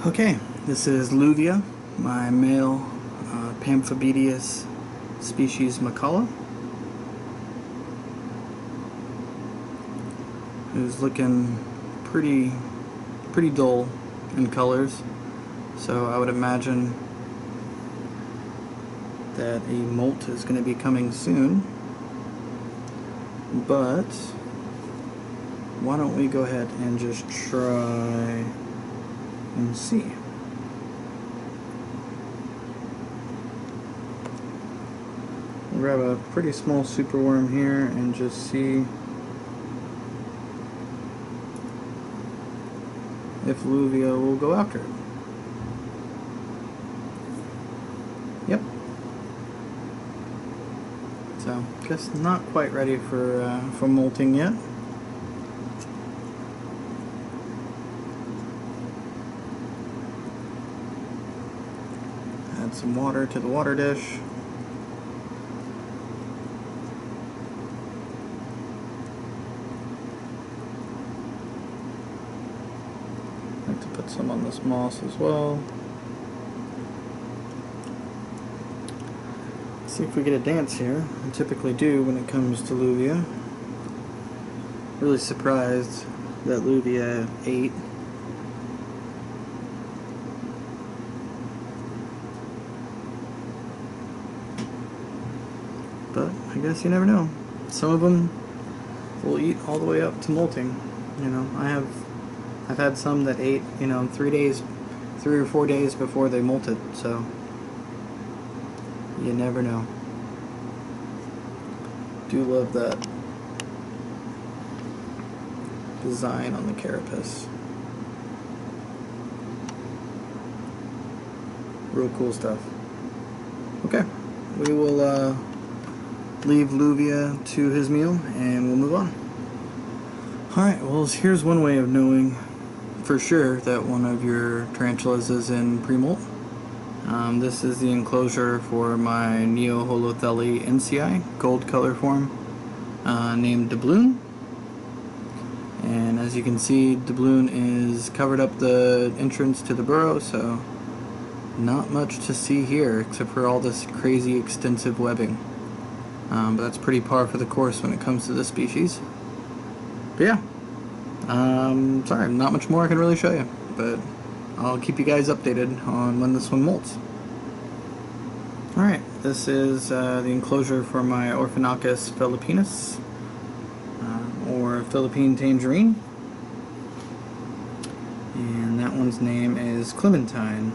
Okay, this is Luvia, my male Pamphobeteus species Machala, who's looking pretty dull in colors, so I would imagine that a molt is going to be coming soon. But why don't we go ahead and just try and see. We'll grab a pretty small superworm here and just see if Luvia will go after it. Yep. So, guess not quite ready for molting yet. Add some water to the water dish. I like to put some on this moss as well. See if we get a dance here. I typically do when it comes to Luvia. Really surprised that Luvia ate. But I guess you never know. Some of them will eat all the way up to molting. You know, I've had some that ate, 3 or 4 days before they molted. So you never know. Do love that design on the carapace. Real cool stuff. Okay, we will leave Luvia to his meal and we'll move on. Alright, well, here's one way of knowing for sure that one of your tarantulas is in pre-molt. This is the enclosure for my Neoholothele incei, gold color form, named Doubloon. And as you can see, Doubloon is covered up the entrance to the burrow, so not much to see here except for all this crazy extensive webbing. But that's pretty par for the course when it comes to this species. But yeah, sorry, not much more I can really show you, but I'll keep you guys updated on when this one molts. Alright, this is the enclosure for my Orphnaecus philippinus, or Philippine tangerine, and that one's name is Clementine.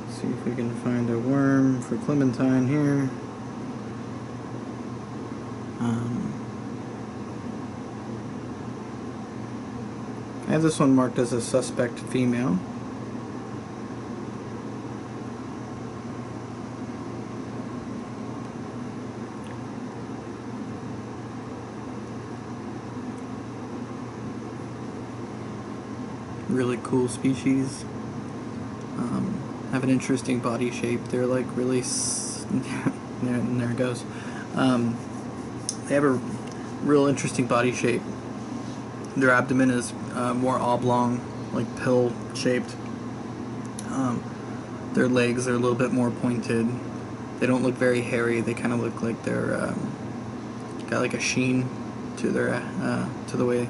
See if we can find a worm for Clementine here. I have this one marked as a suspect female. Really cool species. Have an interesting body shape. They're like really there it goes. They have a real interesting body shape. Their abdomen is more oblong, like pill shaped. Their legs are a little bit more pointed. They don't look very hairy. They kind of look like they're got like a sheen to their to the way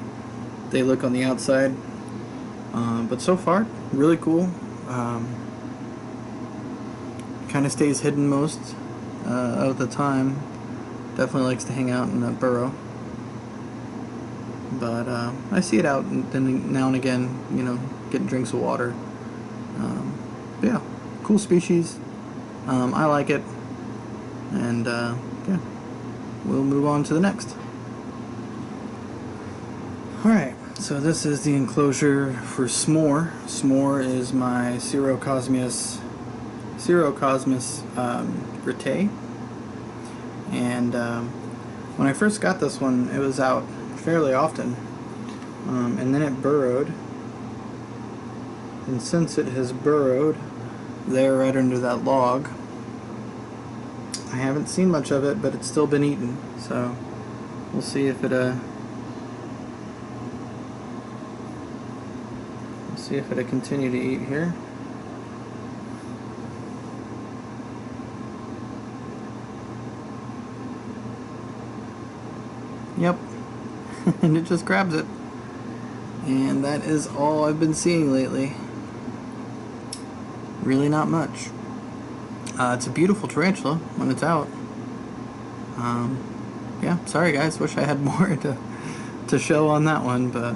they look on the outside. But so far, really cool. Kind of stays hidden most of the time. Definitely likes to hang out in the burrow. But I see it out now and again, getting drinks of water. But yeah, cool species. I like it. And yeah, we'll move on to the next. Alright, so this is the enclosure for Smore. Smore is my Cyriocosmus ritae. And when I first got this one, it was out fairly often, and then it burrowed, and since it has burrowed there right under that log, I haven't seen much of it, but it's still been eaten, so we'll see if it See if it'll continue to eat here. Yep. And it just grabs it. And that is all I've been seeing lately. Really not much. It's a beautiful tarantula when it's out. Yeah, sorry guys, wish I had more to show on that one, but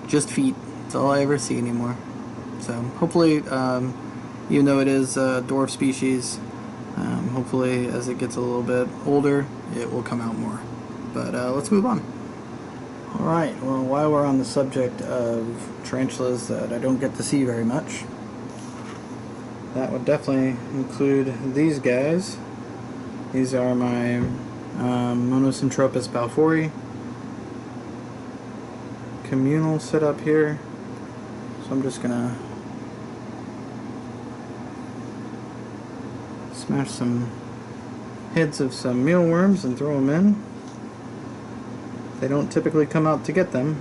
just feet. That's all I ever see anymore. So hopefully, even though it is a dwarf species, hopefully as it gets a little bit older, it will come out more. But let's move on. Alright, well, while we're on the subject of tarantulas that I don't get to see very much, that would definitely include these guys. These are my Monocentropus balfouri. Communal setup here. So I'm just gonna smash some heads of some mealworms and throw them in. They don't typically come out to get them,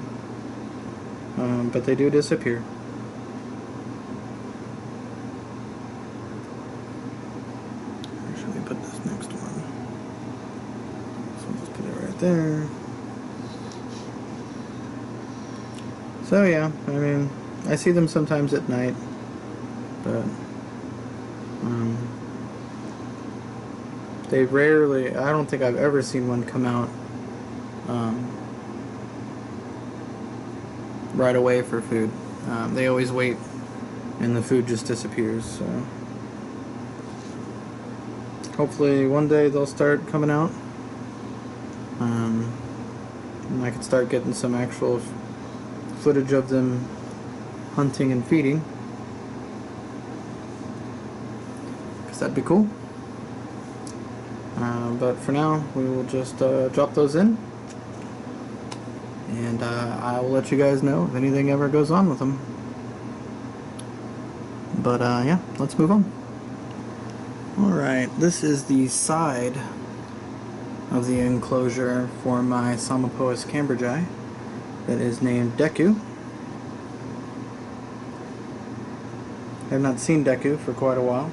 but they do disappear. Where should we put this next one? So I'll just put it right there. So yeah, I mean, I see them sometimes at night, but they rarely, I don't think I've ever seen one come out right away for food. They always wait and the food just disappears, so hopefully one day they'll start coming out, and I can start getting some actual footage of them hunting and feeding, because that'd be cool. But for now we will just drop those in, and I will let you guys know if anything ever goes on with them. But yeah, let's move on. Alright, this is the side of the enclosure for my Psalmopoeus Cambridgei that is named Deku. I have not seen Deku for quite a while.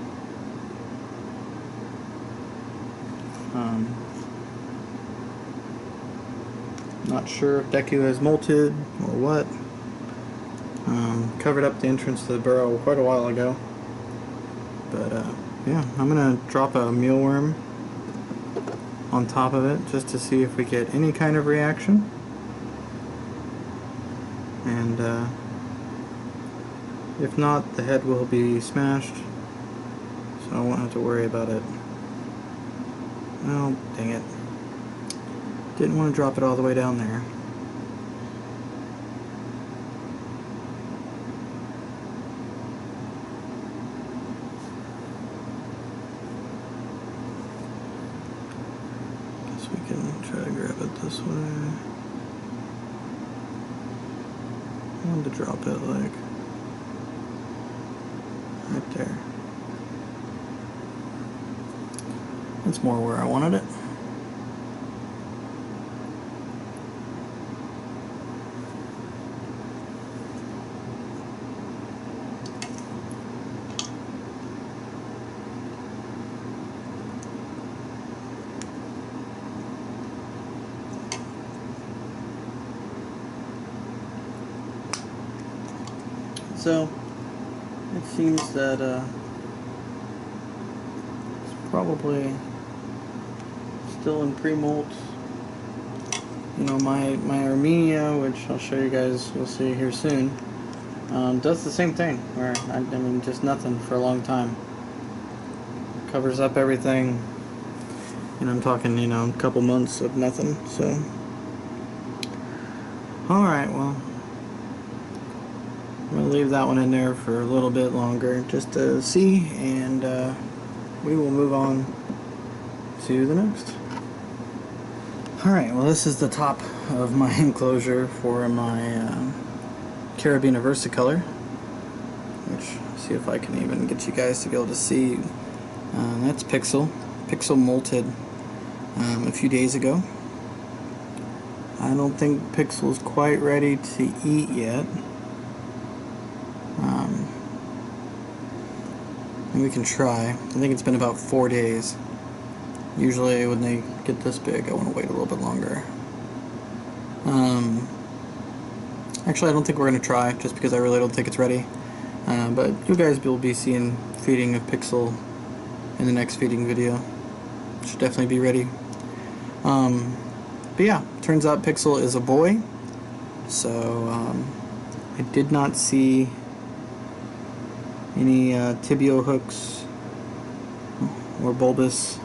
Not sure if Deku has molted or what. Covered up the entrance to the burrow quite a while ago. But yeah, I'm gonna drop a mealworm on top of it just to see if we get any kind of reaction. And if not, the head will be smashed, so I won't have to worry about it. Oh, dang it. Didn't want to drop it all the way down there. Guess we can try to grab it this way. I wanted to drop it like right there. That's more where I wanted it. So it seems that it's probably still in pre-molt. You know, my Irminia, which I'll show you guys, you'll see here soon, does the same thing, where I mean just nothing for a long time. Covers up everything, and I'm talking, you know, a couple months of nothing. So alright, well, I'm going to leave that one in there for a little bit longer just to see, and we will move on to the next. Alright, well, this is the top of my enclosure for my Caribena Versicolor, which, see if I can even get you guys to be able to see. That's Pixel. Pixel molted a few days ago. I don't think Pixel's quite ready to eat yet. And we can try. I think it's been about 4 days. Usually when they get this big, I want to wait a little bit longer. Actually, I don't think we're going to try, just because I really don't think it's ready. But you guys will be seeing feeding of Pixel in the next feeding video. Should definitely be ready. But yeah, turns out Pixel is a boy. So I did not see any tibial hooks or bulbous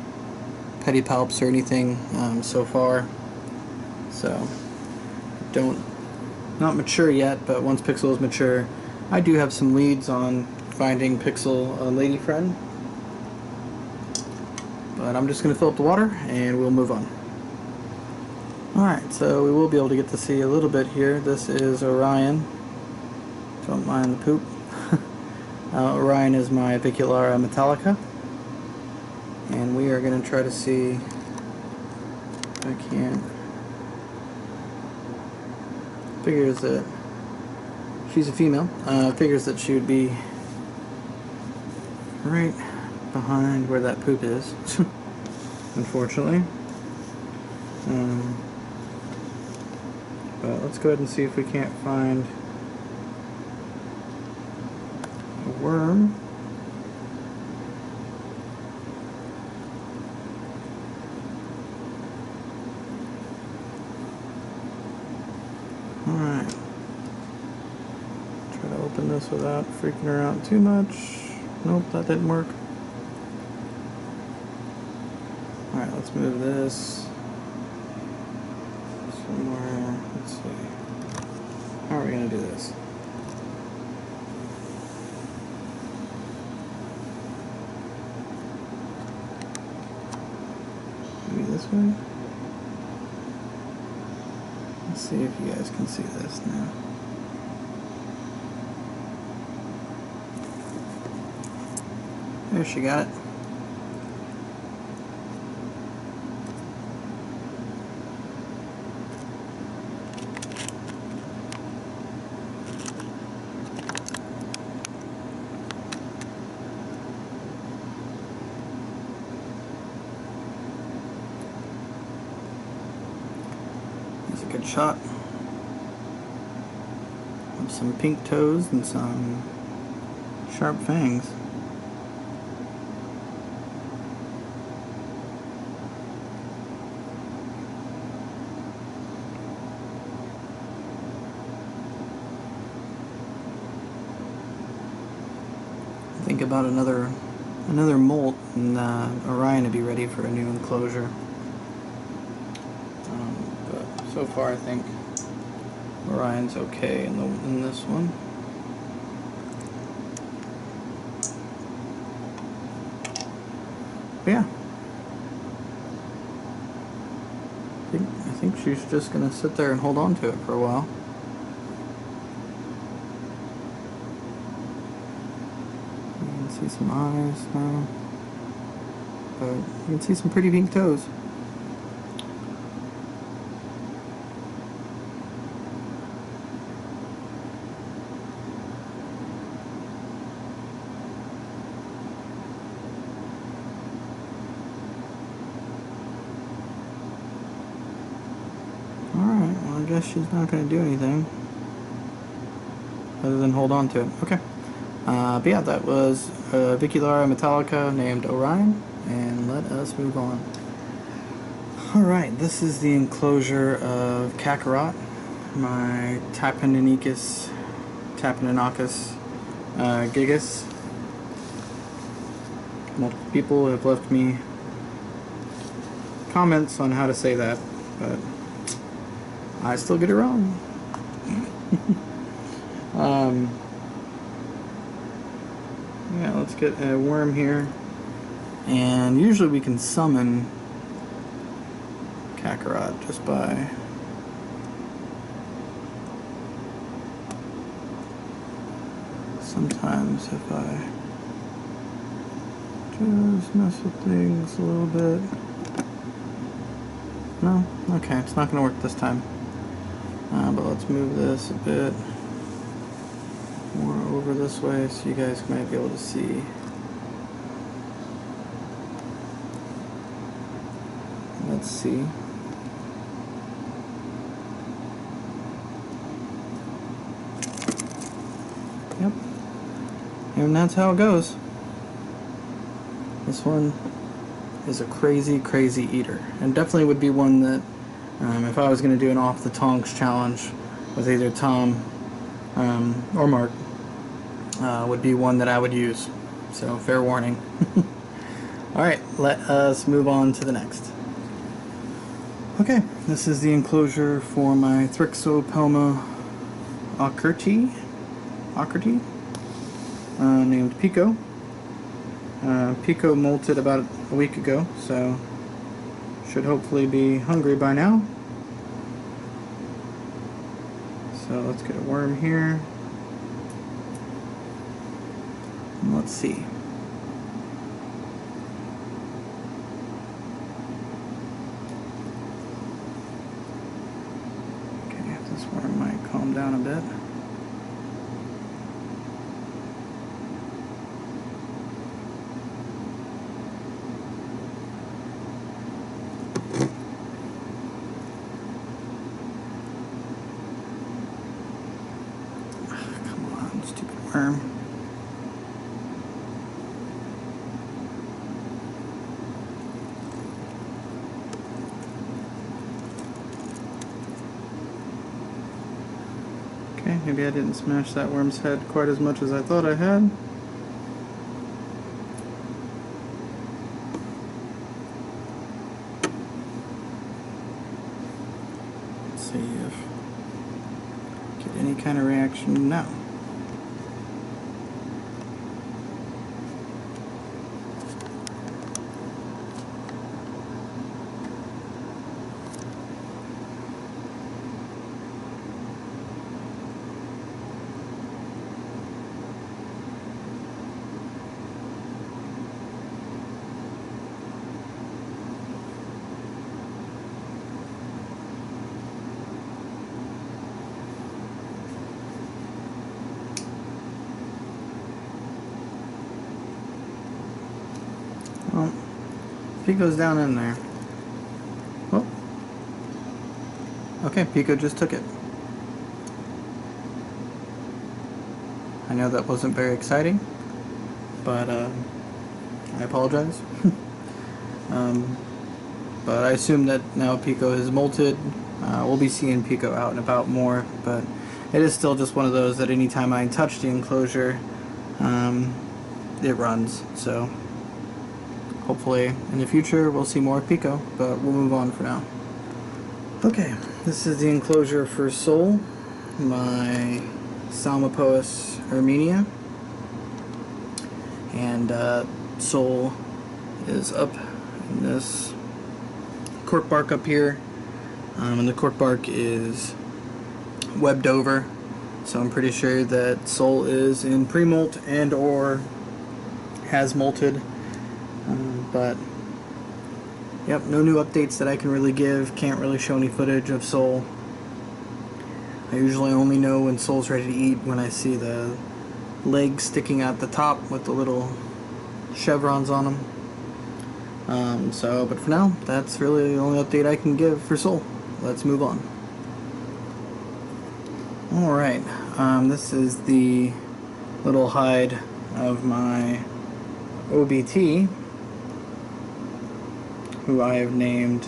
pedipalps or anything so far. So not mature yet, but once Pixel is mature, I do have some leads on finding Pixel a lady friend. But I'm just going to fill up the water and we'll move on. Alright, so we will be able to get to see a little bit here. This is Orion. Don't mind the poop. Orion is my Avicularia metallica. And we are going to try to see if I can. Figures that she's a female. Figures that she would be right behind where that poop is. Unfortunately. But let's go ahead and see if we can't find a worm. Alright. Try to open this without freaking her out too much. Nope, that didn't work. Alright, let's move this somewhere. Let's see. How are we going to do this? Maybe this way? Let's see if you guys can see this now. There, she got it. That's a good shot. With some pink toes and some sharp fangs. Think about another molt and Orion to be ready for a new enclosure. But so far I think Orion's okay in this one. But yeah, I think she's just gonna sit there and hold on to it for a while. See some eyes now, but you can see some pretty pink toes. Alright, well I guess she's not going to do anything other than hold on to it. Okay. But yeah, that was Avicularia metallica named Orion, and let us move on. Alright, this is the enclosure of Kakarot, my Tapinauchenius Gigas. Multiple people have left me comments on how to say that, but I still get it wrong. Yeah, let's get a worm here. And usually we can summon Kakarot just by sometimes if I just mess with things a little bit. No? Okay, it's not going to work this time. But let's move this a bit more over over this way so you guys might be able to see. Let's see. Yep. And that's how it goes. This one is a crazy, crazy eater. And definitely would be one that, if I was going to do an off-the-tongs challenge with either Tom or Mark, would be one that I would use. So, fair warning. Alright, let us move on to the next. Okay, this is the enclosure for my Thrixopelma Ockerti, named Pico. Pico molted about a week ago, so should hopefully be hungry by now. So let's get a worm here. And let's see. Okay, this worm might calm down a bit. Worm. Okay, maybe I didn't smash that worm's head quite as much as I thought I had. Let's see if get any kind of reaction now. Well, Pico's down in there. Oh. Okay, Pico just took it. I know that wasn't very exciting, but I apologize. But I assume that now Pico has molted. We'll be seeing Pico out and about more, but it is still just one of those that anytime I touch the enclosure, it runs. So hopefully in the future we'll see more of Pico, but we'll move on for now. Okay, this is the enclosure for Sol, my Psalmopoeus Irminia, and Sol is up in this cork bark up here, and the cork bark is webbed over, so I'm pretty sure that Sol is in pre-molt and or has molted. But yep, no new updates that I can really give. Can't really show any footage of Sol. I usually only know when Sol's ready to eat when I see the legs sticking out the top with the little chevrons on them. But for now, that's really the only update I can give for Sol. Let's move on. Alright, this is the little hide of my OBT, who I have named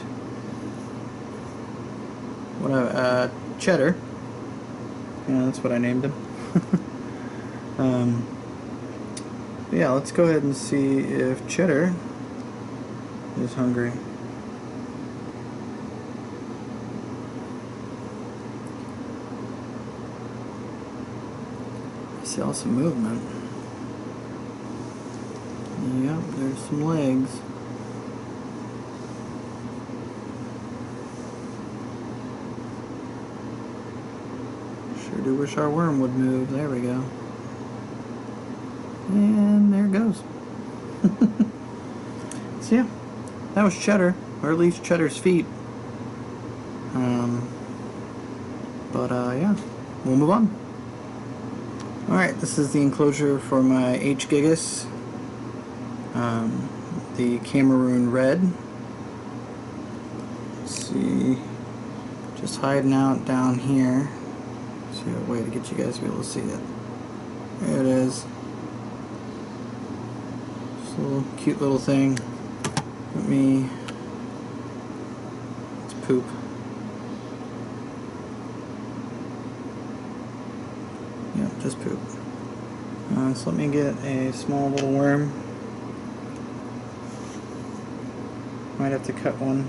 Cheddar. Yeah, that's what I named him. Yeah, let's go ahead and see if Cheddar is hungry. I see also movement. Yep, there's some legs. Sure do wish our worm would move. There we go. And there it goes. So yeah, that was Cheddar, or at least Cheddar's feet. Yeah, we'll move on. Alright, this is the enclosure for my H. Gigas, the Cameroon Red. Let's see, just hiding out down here. See a way to get you guys to be able to see it. There it is. Just a little cute little thing. Let me. It's poop. Yeah, just poop. So let me get a small little worm. Might have to cut one.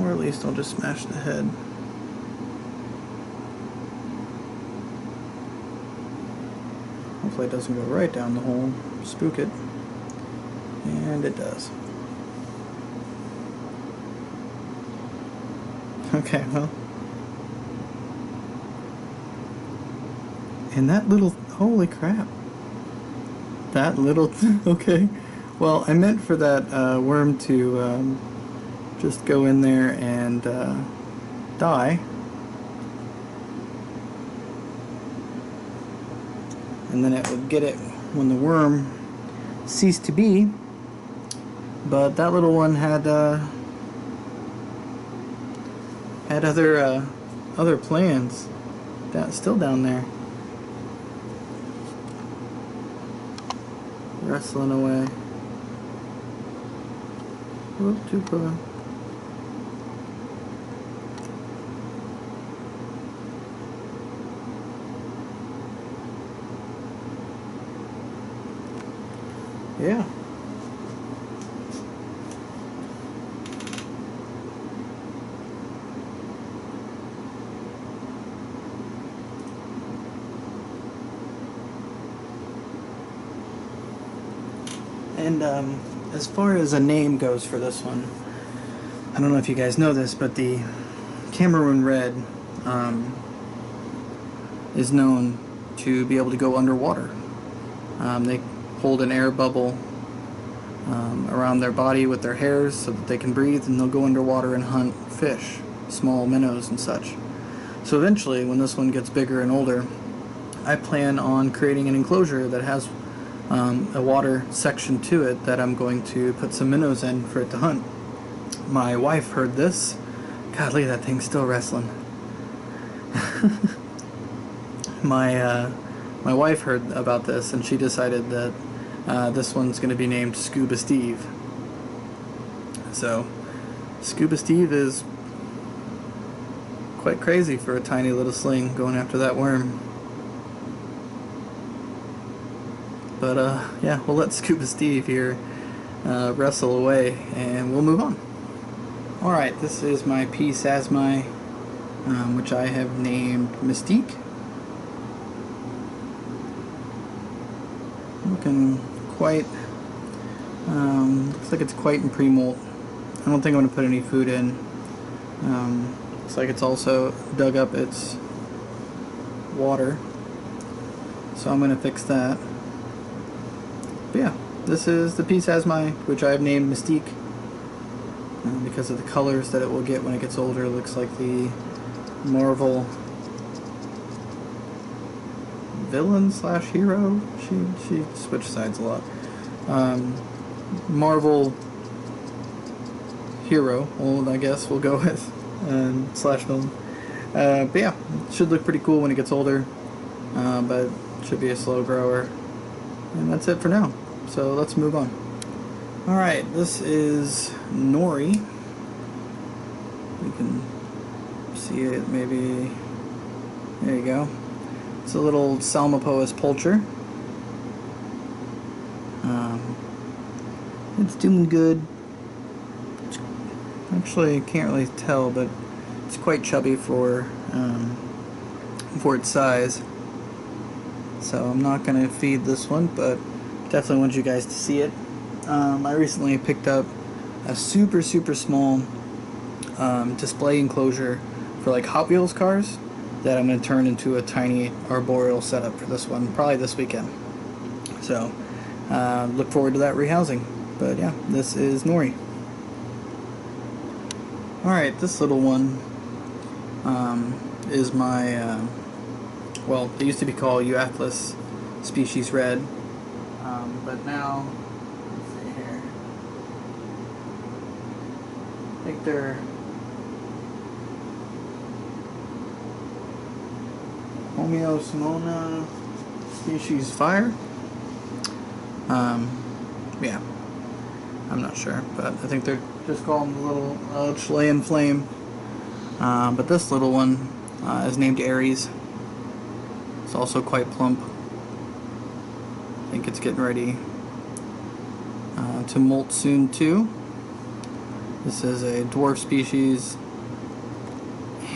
Or at least I'll just smash the head. Hopefully it doesn't go right down the hole. Spook it. And it does. Okay, well. And that little, holy crap. That little, okay. Well, I meant for that worm to just go in there and die. And then it would get it when the worm ceased to be. But that little one had other plans. Still down there, wrestling away. Whoop, too far. Yeah. And as far as a name goes for this one, I don't know if you guys know this, but the Cameroon Red is known to be able to go underwater. They hold an air bubble around their body with their hairs so that they can breathe, and they'll go underwater and hunt fish, small minnows and such. So eventually, when this one gets bigger and older, I plan on creating an enclosure that has a water section to it that I'm going to put some minnows in for it to hunt. My wife heard this. God, look at that thing still wrestling. My wife heard about this, and she decided that this one's going to be named Scuba Steve. So, Scuba Steve is quite crazy for a tiny little sling going after that worm. But yeah, we'll let Scuba Steve here wrestle away, and we'll move on. Alright, this is my P. sazimai, which I have named Mystique. Looking quite, looks like it's quite in pre-molt. I don't think I'm going to put any food in. Looks like it's also dug up its water, so I'm going to fix that. But yeah, this is the P. sazimai, which I have named Mystique, because of the colors that it will get when it gets older. It looks like the Marvel villain slash hero. She switched sides a lot. Marvel hero, well, I guess we'll go with, slash villain. But yeah, it should look pretty cool when it gets older, but it should be a slow grower. And that's it for now. So let's move on. Alright, this is Nori. You can see it maybe. There you go. It's a little Psalmopoeus pulcher. It's doing good. Actually, can't really tell, but it's quite chubby for its size. So I'm not going to feed this one, but definitely want you guys to see it. I recently picked up a super small display enclosure for like Hot Wheels cars that I'm going to turn into a tiny arboreal setup for this one, probably this weekend. So look forward to that rehousing. But yeah, this is Nori. Alright, this little one is my, well, they used to be called Euathlus species red, but now, let's see here, I think they're Homoeomma species fire. Yeah, I'm not sure, but I think they're just calling the little Chilean flame. But this little one is named Aries. It's also quite plump. I think it's getting ready to molt soon too. This is a dwarf species,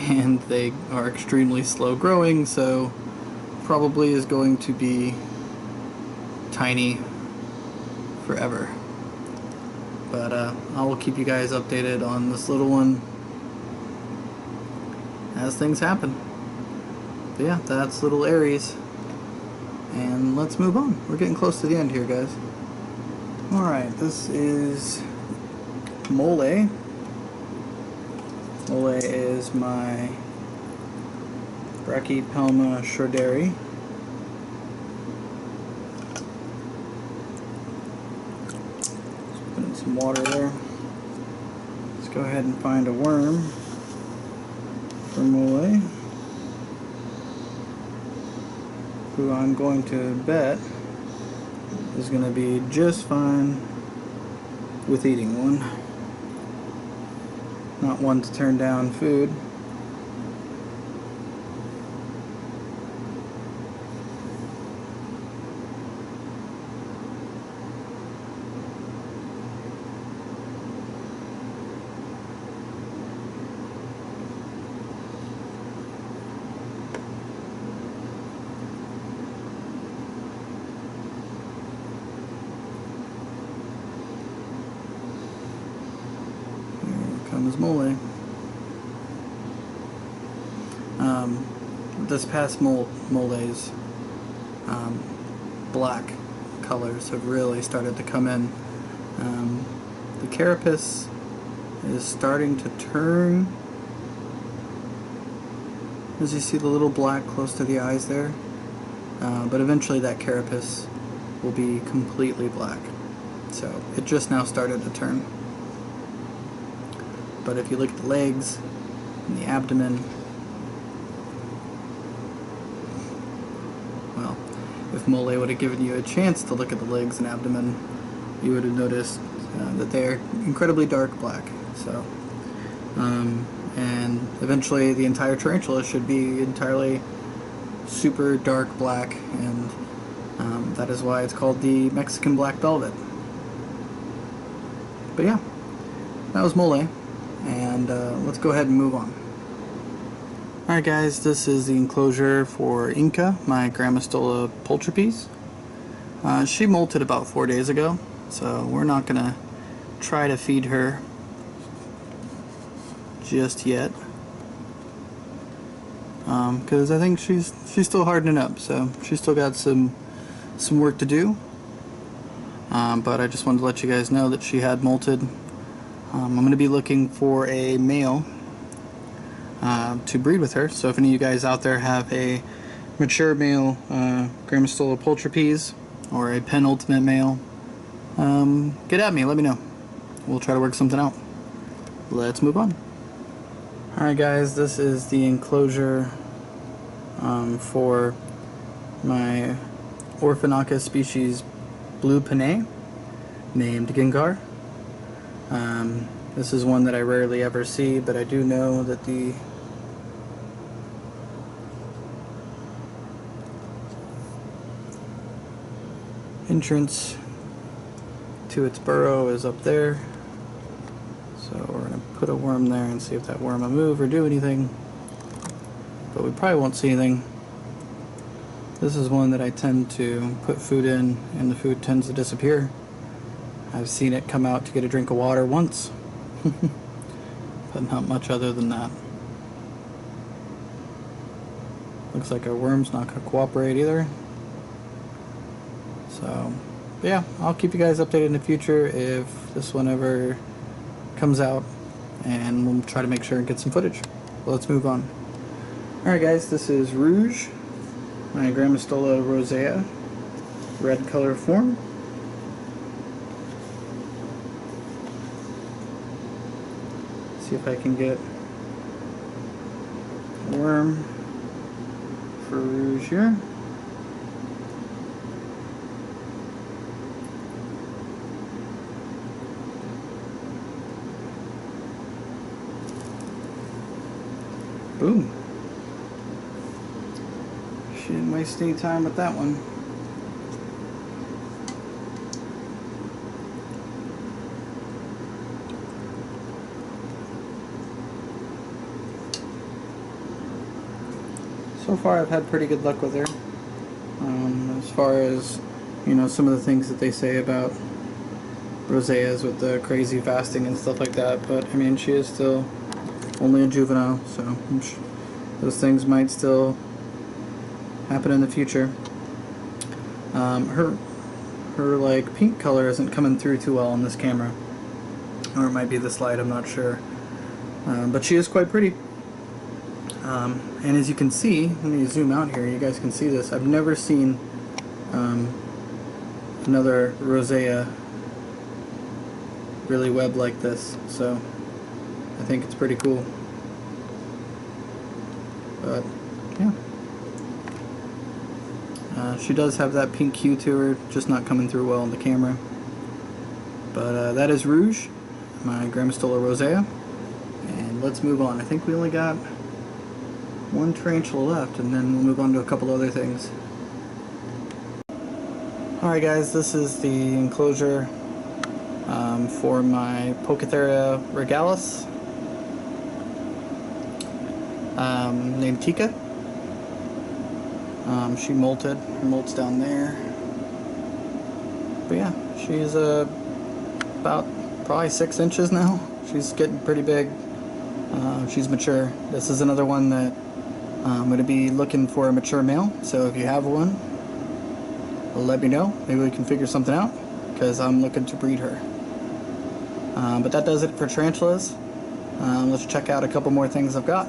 and they are extremely slow growing, so probably is going to be tiny forever. But I will keep you guys updated on this little one as things happen. But yeah, that's little Aries. And let's move on. We're getting close to the end here, guys. Alright, this is Mole. Mole is my Brachypelma Schroederi. Put in some water there. Let's go ahead and find a worm for Mole, who I'm going to bet is going to be just fine with eating one. Not one to turn down food. Comes Mole. This past mole's black colors have really started to come in. The carapace is starting to turn, as you see the little black close to the eyes there, but eventually that carapace will be completely black. So it just now started to turn. But if you look at the legs and the abdomen, well, if Mole would have given you a chance to look at the legs and abdomen, you would have noticed that they are incredibly dark black. So, and eventually the entire tarantula should be entirely super dark black, and that is why it's called the Mexican black velvet. But yeah, that was Mole. And let's go ahead and move on. Alright guys, this is the enclosure for Inca, my Grammostola pulcher piece. She molted about 4 days ago, so we're not going to try to feed her just yet. Because I think she's still hardening up, so she's still got some work to do. But I just wanted to let you guys know that she had molted. I'm going to be looking for a male to breed with her, so if any of you guys out there have a mature male Grammostola pulcher peas or a penultimate male, get at me, let me know. We'll try to work something out. Let's move on. Alright guys, this is the enclosure for my Orphnaecus species blue penay named Gengar. This is one that I rarely ever see, but I do know that the entrance to its burrow is up there. So we're going to put a worm there and see if that worm will move or do anything. But we probably won't see anything. This is one that I tend to put food in and the food tends to disappear. I've seen it come out to get a drink of water once, but not much other than that. Looks like our worm's not going to cooperate either. So, but yeah, I'll keep you guys updated in the future if this one ever comes out. and we'll try to make sure and get some footage. Well, let's move on. Alright guys, this is Rouge, my Grammostola Rosea, red color form. See if I can get a worm for Rouge here. Boom. She didn't waste any time with that one. So far I've had pretty good luck with her. As far as, you know, some of the things that they say about roseas with the crazy fasting and stuff like that, but I mean, she is still only a juvenile, so those things might still happen in the future. Her like pink color isn't coming through too well on this camera, or it might be this light, I'm not sure, but she is quite pretty. And as you can see, let me zoom out here, you guys can see this. I've never seen another rosea really webbed like this, so I think it's pretty cool. But yeah, she does have that pink hue to her, just not coming through well on the camera. But that is Rouge, my Grammostola Rosea, and let's move on. I think we only got one tarantula left, and then we'll move on to a couple other things. Alright guys, this is the enclosure for my Poecilotheria regalis, named Tika. She molted. Her molt's down there. But yeah, she's about probably 6 inches now. She's getting pretty big. She's mature. This is another one that I'm going to be looking for a mature male, so if you have one, let me know. Maybe we can figure something out, because I'm looking to breed her. But that does it for tarantulas. Let's check out a couple more things I've got,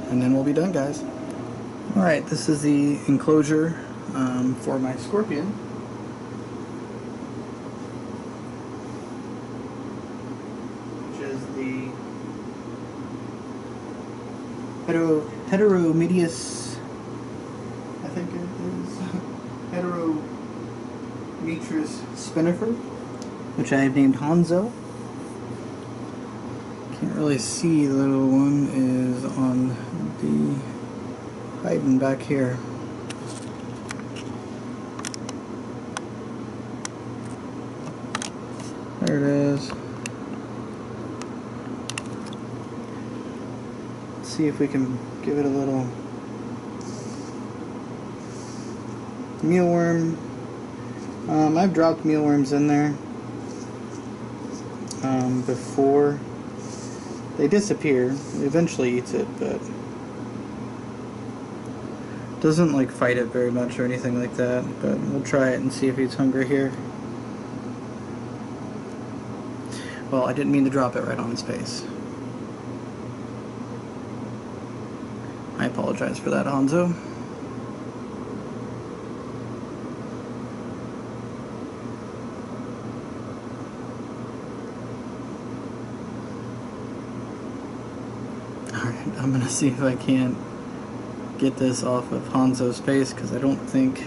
and then we'll be done, guys. Alright, this is the enclosure for my scorpion. Which is the Heterometeus, I think it is, Heterometeus spinifer, which I have named Hanzo. Can't really see, the little one is on the hiding back here. There it is. Let's see if we can give it a little mealworm. I've dropped mealworms in there before. They disappear. It eventually eats it, but doesn't like fight it very much or anything like that. But we'll try it and see if he's hungry here. Well, I didn't mean to drop it right on his face. I apologize for that, Hanzo. Alright, I'm gonna see if I can't get this off of Hanzo's face, because I don't think...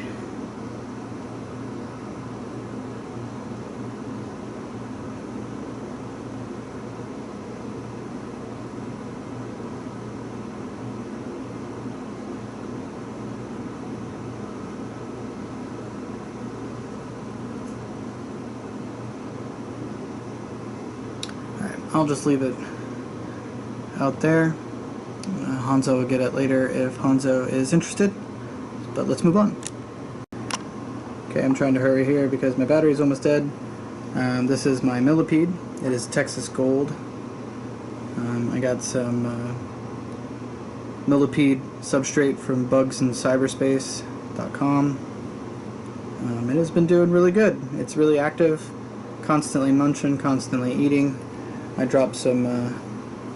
I'll just leave it out there. Hanzo will get it later if Hanzo is interested, but let's move on. Okay, I'm trying to hurry here because my battery's almost dead. This is my millipede. It is Texas Gold. I got some millipede substrate from bugsandcyberspace.com. It has been doing really good. It's really active, constantly munching, constantly eating. I dropped some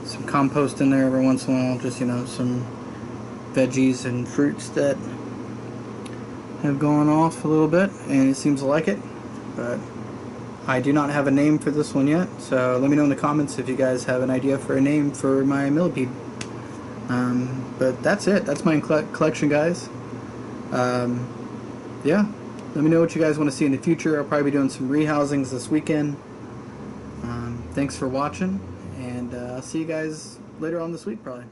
some compost in there every once in a while, just, you know, some veggies and fruits that have gone off a little bit, and it seems to like it. But I do not have a name for this one yet, so let me know in the comments if you guys have an idea for a name for my millipede. But that's it. That's my collection, guys. Yeah, let me know what you guys want to see in the future. I'll probably be doing some rehousings this weekend. Thanks for watching, and I'll see you guys later on this week, probably.